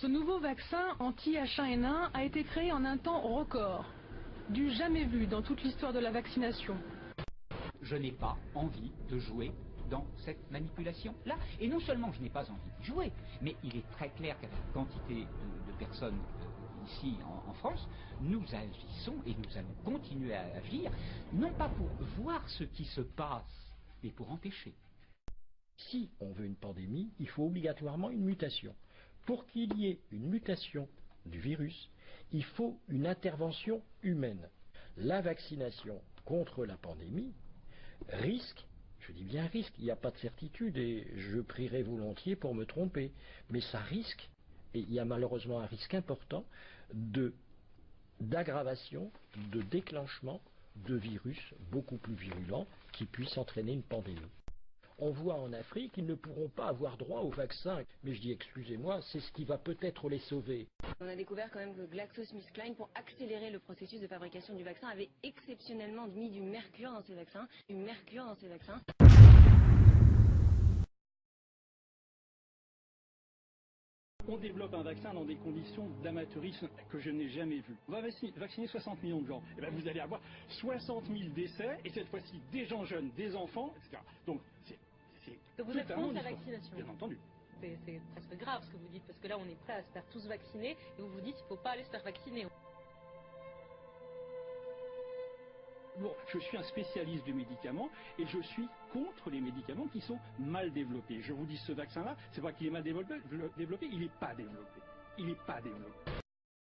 Ce nouveau vaccin anti-H1N1 a été créé en un temps record, du jamais vu dans toute l'histoire de la vaccination. Je n'ai pas envie de jouer dans cette manipulation-là. Et non seulement je n'ai pas envie de jouer, mais il est très clair qu'avec une quantité de personnes ici en France, nous agissons et nous allons continuer à agir, non pas pour voir ce qui se passe, mais pour empêcher. Si on veut une pandémie, il faut obligatoirement une mutation. Pour qu'il y ait une mutation du virus, il faut une intervention humaine. La vaccination contre la pandémie risque, je dis bien risque, il n'y a pas de certitude et je prierai volontiers pour me tromper, mais ça risque, et il y a malheureusement un risque important d'aggravation, de déclenchement de virus beaucoup plus virulents qui puissent entraîner une pandémie. On voit en Afrique qu'ils ne pourront pas avoir droit au vaccin. Mais je dis, excusez-moi, c'est ce qui va peut-être les sauver. On a découvert quand même que GlaxoSmithKline, pour accélérer le processus de fabrication du vaccin, avait exceptionnellement mis du mercure dans ces vaccins. On développe un vaccin dans des conditions d'amateurisme que je n'ai jamais vues. On va vacciner 60 millions de gens. Et bien vous allez avoir 60 000 décès, et cette fois-ci des gens jeunes, des enfants, etc. Donc vous êtes contre la vaccination? Bien entendu. C'est presque grave ce que vous dites, parce que là on est prêt à se faire tous vacciner, et vous vous dites qu'il ne faut pas aller se faire vacciner. Bon, je suis un spécialiste de médicaments et je suis contre les médicaments qui sont mal développés. Je vous dis, ce vaccin-là, c'est pas qu'il est mal développé, il n'est pas développé. Il n'est pas développé.